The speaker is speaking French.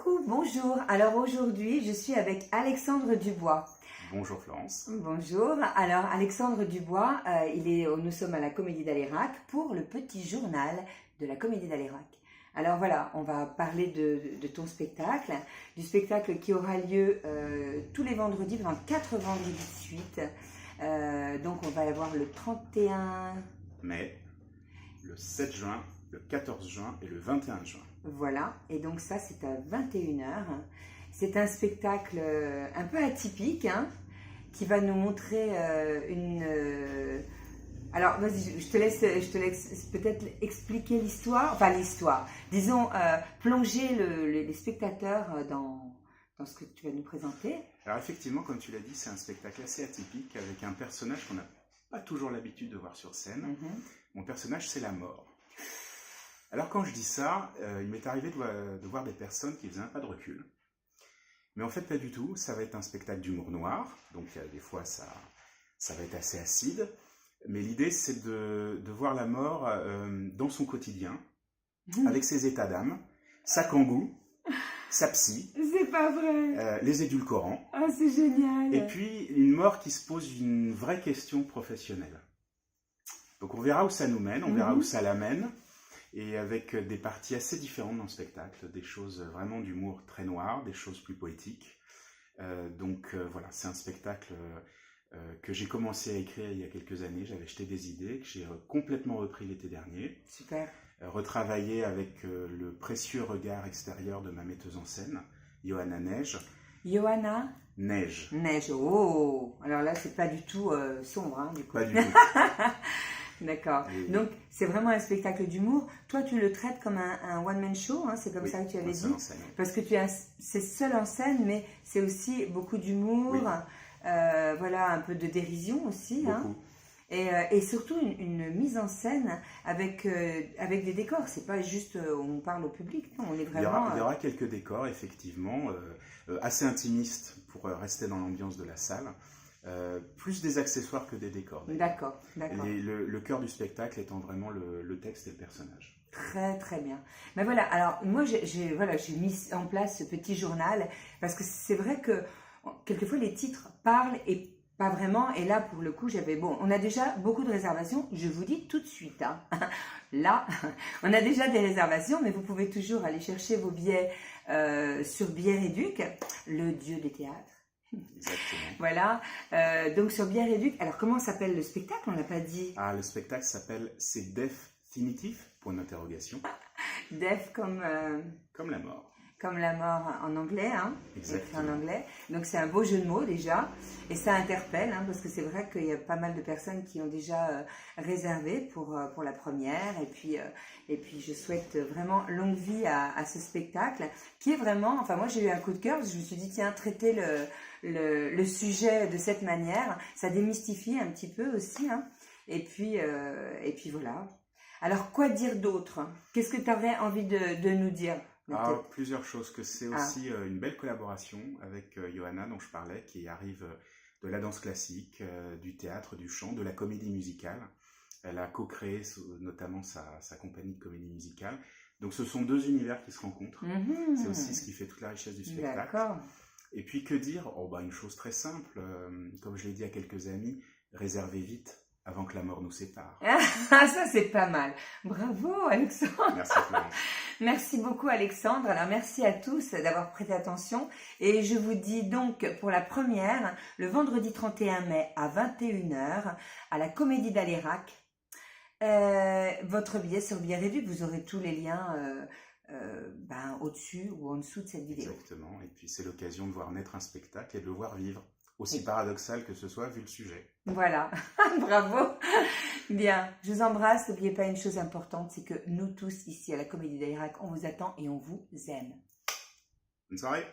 Coucou, bonjour. Alors aujourd'hui, je suis avec Alexandre Dubois. Bonjour Florence. Bonjour. Alors Alexandre Dubois, nous sommes à la Comédie d'Alérac pour le petit journal de la Comédie d'Alérac. Alors voilà, on va parler de ton spectacle, du spectacle qui aura lieu tous les vendredis, pendant 4 vendredis de suite. Donc on va avoir le 31 mai, le 7 juin, le 14 juin et le 21 juin. Voilà, et donc ça c'est à 21h. C'est un spectacle un peu atypique, hein, qui va nous montrer Alors vas-y, je te laisse peut-être expliquer l'histoire, disons plonger les spectateurs dans ce que tu vas nous présenter. Alors effectivement, comme tu l'as dit, c'est un spectacle assez atypique avec un personnage qu'on n'a pas toujours l'habitude de voir sur scène. Mon personnage, c'est la mort. Alors quand je dis ça, il m'est arrivé de voir des personnes qui faisaient un pas de recul. Mais en fait, pas du tout. Ça va être un spectacle d'humour noir. Donc des fois, ça va être assez acide. Mais l'idée, c'est de voir la mort dans son quotidien, avec ses états d'âme, sa kangou, sa psy. C'est pas vrai. Les édulcorants. Ah, c'est génial. Et puis, une mort qui se pose une vraie question professionnelle. Donc on verra où ça nous mène, on verra où ça l'amène. Et avec des parties assez différentes dans le spectacle, des choses vraiment d'humour très noir, des choses plus poétiques. Voilà, c'est un spectacle que j'ai commencé à écrire il y a quelques années. J'avais jeté des idées, que j'ai complètement repris l'été dernier. Super. Retravaillé avec le précieux regard extérieur de ma metteuse en scène, Johanna Neige. Johanna Neige. Neige, oh. Alors là, c'est pas du tout sombre, hein, du coup. Pas du tout. D'accord. Donc, c'est vraiment un spectacle d'humour. Toi, tu le traites comme un one-man show, hein, c'est comme ça que tu avais dit. Parce que c'est seul en scène, mais c'est aussi beaucoup d'humour, voilà, un peu de dérision aussi. Beaucoup. Et surtout une mise en scène avec des décors. C'est pas juste on parle au public, non, on est vraiment... Il y aura quelques décors, effectivement, assez intimistes pour rester dans l'ambiance de la salle. Plus des accessoires que des décors. D'accord. Le cœur du spectacle étant vraiment le texte et le personnage. Très très bien. Mais voilà, alors moi j'ai mis en place ce petit journal parce que c'est vrai que quelquefois les titres parlent et pas vraiment. Et là pour le coup on a déjà beaucoup de réservations. Je vous dis tout de suite, hein. Là on a déjà des réservations, mais vous pouvez toujours aller chercher vos billets sur Billets Réduc, le dieu des théâtres. Exactement. Voilà, donc sur Billets Réduc. Alors comment s'appelle le spectacle? On l'a pas dit. Ah, le spectacle s'appelle C'est définitif, point d'interrogation. Def comme la mort. Comme la mort en anglais, hein. Exactement. Écrit en anglais. Donc c'est un beau jeu de mots déjà, et ça interpelle, hein, parce que c'est vrai qu'il y a pas mal de personnes qui ont déjà réservé pour la première, et puis je souhaite vraiment longue vie à ce spectacle, qui est vraiment, enfin moi j'ai eu un coup de cœur, je me suis dit tiens, traiter le sujet de cette manière, ça démystifie un petit peu aussi, hein. Et puis voilà. Alors quoi dire d'autre? Qu'est-ce que tu aurais envie de nous dire? Plusieurs choses, que c'est aussi une belle collaboration avec Johanna dont je parlais, qui arrive de la danse classique, du théâtre, du chant, de la comédie musicale. Elle a co-créé notamment sa compagnie de comédie musicale. Donc ce sont deux univers qui se rencontrent. C'est aussi ce qui fait toute la richesse du spectacle. D'accord. Et puis que dire? Une chose très simple, comme je l'ai dit à quelques amis, réservez vite avant que la mort nous sépare. Ça c'est pas mal. Bravo Alexandre. Merci Florence. Merci beaucoup Alexandre. Alors merci à tous d'avoir prêté attention. Et je vous dis donc pour la première, le vendredi 31 mai à 21h, à la Comédie d'Alérac. Votre billet sur Billets Réduc, vous aurez tous les liens au-dessus ou en dessous de cette vidéo. Exactement. Et puis c'est l'occasion de voir naître un spectacle et de le voir vivre. Aussi paradoxal que ce soit vu le sujet. Voilà, bravo. Bien, je vous embrasse. N'oubliez pas une chose importante, c'est que nous tous ici à la Comédie d'Alérac, on vous attend et on vous aime. Bonne soirée.